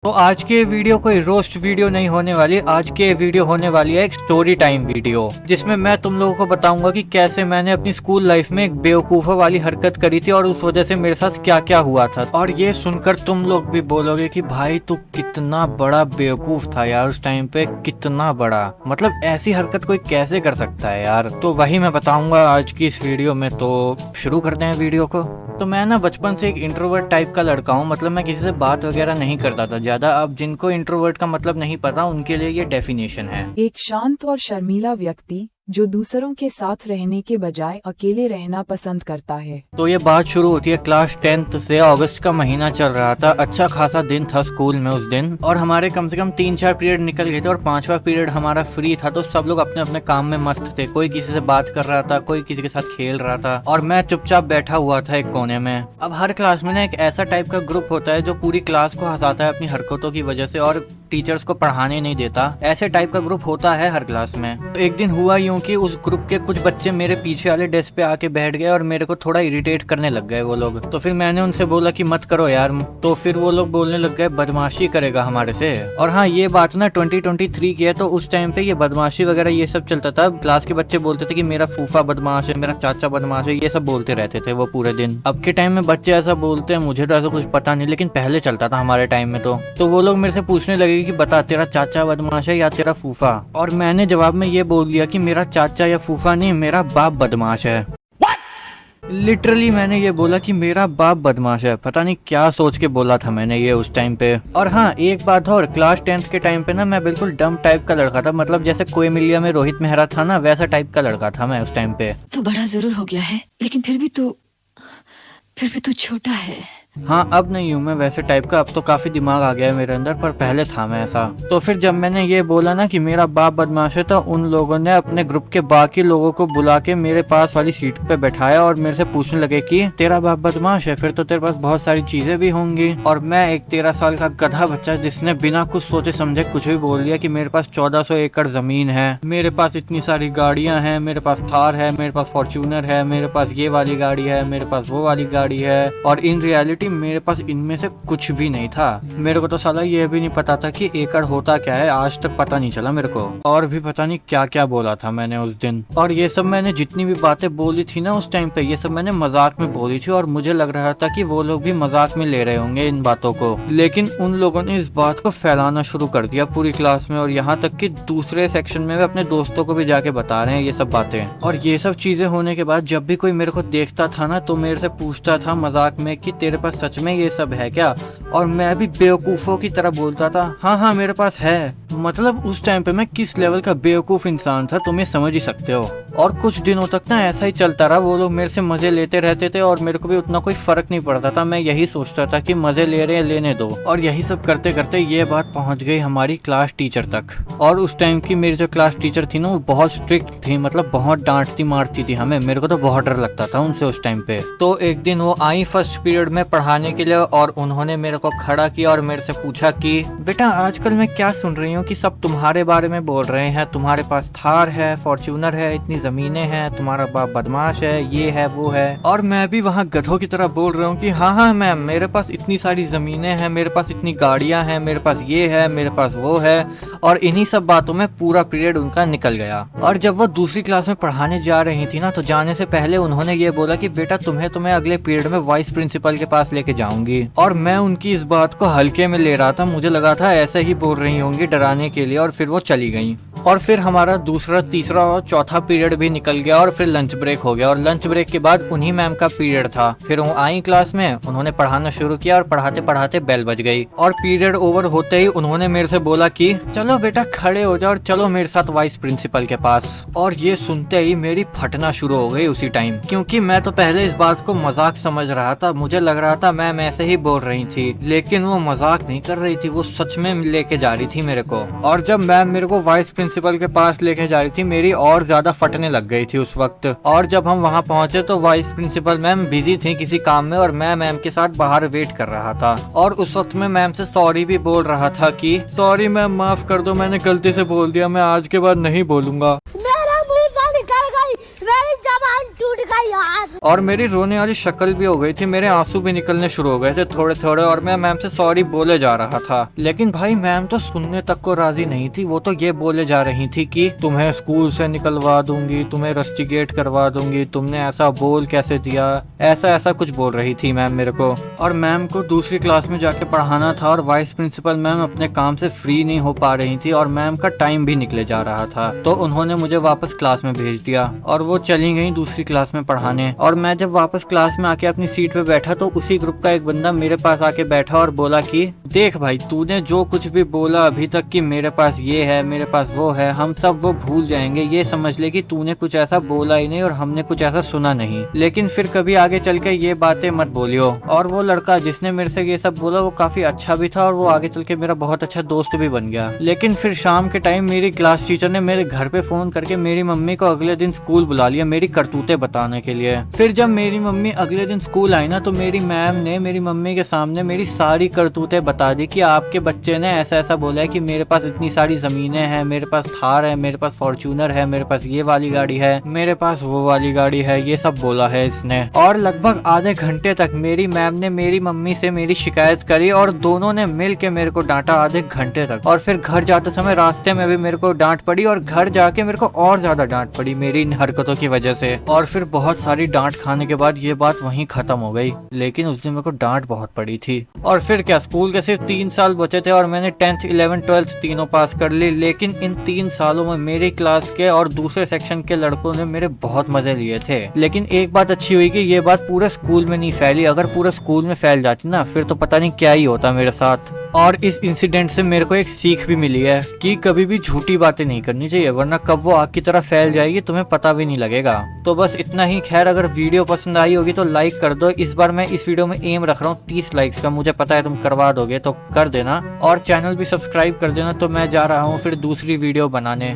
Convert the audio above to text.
तो आज के वीडियो कोई रोस्ट वीडियो नहीं होने वाली। आज के वीडियो होने वाली है एक स्टोरी टाइम वीडियो, जिसमें मैं तुम लोगों को बताऊंगा कि कैसे मैंने अपनी स्कूल लाइफ में एक बेवकूफों वाली हरकत करी थी और उस वजह से मेरे साथ क्या क्या हुआ था। और ये सुनकर तुम लोग भी बोलोगे कि भाई तू कितना बड़ा बेवकूफ था यार, उस टाइम पे कितना बड़ा, मतलब ऐसी हरकत कोई कैसे कर सकता है यार। तो वही मैं बताऊंगा आज की इस वीडियो में। तो शुरू करते हैं वीडियो को। तो मैं ना बचपन से एक इंट्रोवर्ट टाइप का लड़का हूँ, मतलब मैं किसी से बात वगैरह नहीं करता था ज्यादा। अब जिनको इंट्रोवर्ट का मतलब नहीं पता उनके लिए ये डेफिनेशन है। एक शांत और शर्मीला व्यक्ति जो दूसरों के साथ रहने के बजाय अकेले रहना पसंद करता है। तो ये बात शुरू होती है क्लास 10th से। अगस्त का महीना चल रहा था, अच्छा खासा दिन था स्कूल में उस दिन, और हमारे कम से कम 3-4 पीरियड निकल गए थे और 5वां पीरियड हमारा फ्री था। तो सब लोग अपने अपने काम में मस्त थे, कोई किसी से बात कर रहा था, कोई किसी के साथ खेल रहा था, और मैं चुपचाप बैठा हुआ था एक कोने में। अब हर क्लास में ना एक ऐसा टाइप का ग्रुप होता है जो पूरी क्लास को हंसाता है अपनी हरकतों की वजह से और टीचर्स को पढ़ाने नहीं देता। ऐसे टाइप का ग्रुप होता है हर क्लास में। तो एक दिन हुआ यूं कि उस ग्रुप के कुछ बच्चे मेरे पीछे वाले डेस्क पे आके बैठ गए और मेरे को थोड़ा इरिटेट करने लग गए वो लोग। तो फिर मैंने उनसे बोला कि मत करो यार। तो फिर वो लोग बोलने लग गए बदमाशी करेगा हमारे से। और हाँ, ये बात ना 2023 की है, तो उस टाइम पे ये बदमाशी वगैरह ये सब चलता था। क्लास के बच्चे बोलते थे कि मेरा फूफा बदमाश है, मेरा चाचा बदमाश है, ये सब बोलते रहते थे वो पूरे दिन। अब के टाइम में बच्चे ऐसा बोलते हैं, मुझे तो ऐसा कुछ पता नहीं, लेकिन पहले चलता था हमारे टाइम में। तो वो लोग मेरे से पूछने लगे कि बता तेरा चाचा बदमाश है या तेरा फूफा। और मैंने जवाब में ये बोल दिया कि मेरा चाचा या फूफा नहीं, मेरा बाप बदमाश है। लिटरली मैंने ये बोला कि मेरा बाप बदमाश है। पता नहीं क्या सोच के बोला था मैंने ये उस टाइम पे। और हाँ, एक बात और, क्लास 10th के टाइम पे ना मैं बिल्कुल डम टाइप का लड़का था, मतलब जैसे कोई मिलिया में रोहित मेहरा था ना, वैसा टाइप का लड़का था मैं उस टाइम पे। तू बड़ा जरूर हो गया है, लेकिन फिर भी तू छोटा है। हाँ, अब नहीं हूँ मैं वैसे टाइप का, अब तो काफी दिमाग आ गया है मेरे अंदर, पर पहले था मैं ऐसा। तो फिर जब मैंने ये बोला ना कि मेरा बाप बदमाश है, तो उन लोगों ने अपने ग्रुप के बाकी लोगों को बुला के मेरे पास वाली सीट पे बैठाया और मेरे से पूछने लगे कि तेरा बाप बदमाश है, फिर तो तेरे पास बहुत सारी चीजें भी होंगी। और मैं एक 13 साल का गधा बच्चा जिसने बिना कुछ सोचे समझे कुछ भी बोल दिया कि मेरे पास 1400 एकड़ जमीन है, मेरे पास इतनी सारी गाड़ियां हैं, मेरे पास थार है, मेरे पास फॉर्च्यूनर है, मेरे पास ये वाली गाड़ी है, मेरे पास वो वाली गाड़ी है। और इन रियलिटी मेरे पास इनमें से कुछ भी नहीं था। मेरे को तो साला ये भी नहीं पता था कि एकड़ होता क्या है, आज तक पता नहीं चला मेरे को। और भी पता नहीं क्या क्या बोला था मैंने उस दिन। और ये सब मैंने जितनी भी बातें बोली थी ना उस टाइम पे, ये सब मैंने मजाक में बोली थी, और मुझे लग रहा था कि वो लोग भी मजाक में ले रहे होंगे इन बातों को। लेकिन उन लोगों ने इस बात को फैलाना शुरू कर दिया पूरी क्लास में, और यहाँ तक कि दूसरे सेक्शन में अपने दोस्तों को भी जाके बता रहे हैं ये सब बातें। और ये सब चीजें होने के बाद जब भी कोई मेरे को देखता था ना, तो मेरे से पूछता था मजाक में कि तेरे पास सच में ये सब है क्या। और मैं भी बेवकूफों की तरह बोलता था हाँ हाँ मेरे पास है। मतलब उस टाइम पे मैं किस लेवल का बेवकूफ इंसान था तुम ये समझ ही सकते हो। और कुछ दिनों तक ना ऐसा ही चलता रहा, वो लोग मेरे से मजे लेते रहते थे और मेरे को भी उतना कोई फर्क नहीं पड़ता था। मैं यही सोचता था कि मजे ले रहे हैं, लेने दो। और यही सब करते करते ये बात पहुंच गई हमारी क्लास टीचर तक। और उस टाइम की मेरी जो क्लास टीचर थी ना, वो बहुत स्ट्रिक्ट थी, मतलब बहुत डांटती मारती थी हमें। मेरे को तो बहुत डर लगता था उनसे उस टाइम पे। तो एक दिन वो आई फर्स्ट पीरियड में पढ़ाने के लिए, और उन्होंने मेरे को खड़ा किया और मेरे से पूछा कि बेटा आजकल मैं क्या सुन रही हूँ कि सब तुम्हारे बारे में बोल रहे हैं, तुम्हारे पास थार है, फॉर्च्यूनर है, इतनी जमीनें हैं, तुम्हारा बाप बदमाश है, ये है वो है। और मैं भी वहाँ गधों की तरह बोल रहा हूँ कि हाँ हाँ मैम, मेरे पास इतनी सारी जमीनें हैं, मेरे पास इतनी गाड़ियां हैं, मेरे पास ये है, मेरे पास वो है। और इन्हीं सब बातों में पूरा पीरियड उनका निकल गया। और जब वो दूसरी क्लास में पढ़ाने जा रही थी ना, तो जाने से पहले उन्होंने ये बोला कि बेटा तुम्हें अगले पीरियड में वाइस प्रिंसिपल के पास लेके जाऊंगी। और मैं उनकी इस बात को हल्के में ले रहा था, मुझे लगा था ऐसे ही बोल रही होंगी डराने के लिए, और फिर वो चली गई। और फिर हमारा दूसरा, तीसरा और चौथा पीरियड भी निकल गया और फिर लंच ब्रेक हो गया। और लंच ब्रेक के बाद उन्हीं मैम का पीरियड था। फिर वो आई क्लास में, उन्होंने पढ़ाना शुरू किया और पढ़ाते पढ़ाते बेल बज गई। और पीरियड ओवर होते ही उन्होंने मेरे से बोला कि चलो बेटा खड़े हो जाओ और चलो मेरे साथ वाइस प्रिंसिपल के पास। और ये सुनते ही मेरी फटना शुरू हो गई उसी टाइम, क्योंकि मैं तो पहले इस बात को मजाक समझ रहा था। मुझे लग रहा था मैम ऐसे ही बोल रही थी, लेकिन वो मजाक नहीं कर रही थी, वो सच में लेके जा रही थी मेरे को। और जब मैम मेरे को वाइस प्रिंसिपल के पास लेके जा रही थी, मेरी और ज्यादा फटने लग गई थी उस वक्त। और जब हम वहाँ पहुंचे तो वाइस प्रिंसिपल मैम बिजी थी किसी काम में, और मैं मैम के साथ बाहर वेट कर रहा था। और उस वक्त मैं मैम से सॉरी भी बोल रहा था कि सॉरी मैम, माफ कर दो, मैंने गलती से बोल दिया, मैं आज के बाद नहीं बोलूंगा। मेरा मुंह निकल गई, मेरी जबान टूट गई। यार। और मेरी रोने वाली शक्ल भी हो गई थी, मेरे आंसू भी निकलने शुरू हो गए थे थोड़े थोड़े, और मैं मैम से सॉरी बोले जा रहा था। लेकिन भाई मैम तो सुनने तक को राजी नहीं थी। वो तो ये बोले जा रही थी कि तुम्हें स्कूल से निकलवा दूंगी, तुम्हें रस्टिकेट करवा दूंगी, तुमने ऐसा बोल कैसे दिया, ऐसा ऐसा कुछ बोल रही थी मैम मेरे को। और मैम को दूसरी क्लास में जाके पढ़ाना था और वाइस प्रिंसिपल मैम अपने काम से फ्री नहीं हो पा रही थी और मैम का टाइम भी निकले जा रहा था। तो उन्होंने मुझे वापस क्लास में भेज दिया और वो चली गई दूसरी क्लास में पढ़ाने। और मैं जब वापस क्लास में आके अपनी सीट पे बैठा तो उसी ग्रुप का एक बंदा मेरे पास आके बैठा और बोला कि देख भाई, तूने जो कुछ भी बोला अभी तक कि मेरे पास ये है, मेरे पास वो है, हम सब वो भूल जाएंगे। ये समझ ले कि तूने कुछ ऐसा बोला ही नहीं और हमने कुछ ऐसा सुना नहीं, लेकिन फिर कभी आगे चल के ये बातें मत बोलियो। और वो लड़का जिसने मेरे से ये सब बोला वो काफी अच्छा भी था और वो आगे चल के मेरा बहुत अच्छा दोस्त भी बन गया। लेकिन फिर शाम के टाइम मेरी क्लास टीचर ने मेरे घर पे फोन करके मेरी मम्मी को अगले दिन स्कूल बुला लिया मेरी करतूतें बताने के लिए। फिर जब मेरी मम्मी अगले दिन स्कूल आई ना तो मेरी मैम ने मेरी मम्मी के सामने मेरी सारी करतूतें बता दी कि आपके बच्चे ने ऐसा ऐसा बोला है कि मेरे पास इतनी सारी जमीनें हैं, मेरे पास थार है, मेरे पास फॉर्च्यूनर है, मेरे पास ये वाली गाड़ी है, मेरे पास वो वाली गाड़ी है, ये सब बोला है इसने। और लगभग आधे घंटे तक मेरी मैम ने मेरी मम्मी से मेरी शिकायत करी और दोनों ने मिल के मेरे को डांटा आधे घंटे तक। और फिर घर जाते समय रास्ते में भी मेरे को डांट पड़ी और घर जाके मेरे को और ज्यादा डांट पड़ी मेरी इन हरकतों की वजह से। और फिर बहुत सारी डांट खाने के बाद ये बात वहीं खत्म हो गई, लेकिन उस दिन मेरे को डांट बहुत पड़ी थी। और फिर क्या, स्कूल के सिर्फ 3 साल बचे थे और मैंने 10th 11th 12th तीनों पास कर ली। लेकिन इन 3 सालों में मेरी क्लास के और दूसरे सेक्शन के लड़कों ने मेरे बहुत मजे लिए थे। लेकिन एक बात अच्छी हुई कि ये बात पूरे स्कूल में नहीं फैली। अगर पूरे स्कूल में फैल जाती ना फिर तो पता नहीं क्या ही होता मेरे साथ। और इस इंसिडेंट से मेरे को एक सीख भी मिली है कि कभी भी झूठी बातें नहीं करनी चाहिए, वरना कब वो आग की तरह फैल जाएगी तुम्हें पता भी नहीं लगेगा। तो बस इतना ही। खैर, अगर वीडियो पसंद आई होगी तो लाइक कर दो। इस बार मैं इस वीडियो में एम रख रहा हूँ 30 लाइक्स का, मुझे पता है तुम करवा दोगे तो कर देना। और चैनल भी सब्सक्राइब कर देना। तो मैं जा रहा हूँ फिर दूसरी वीडियो बनाने।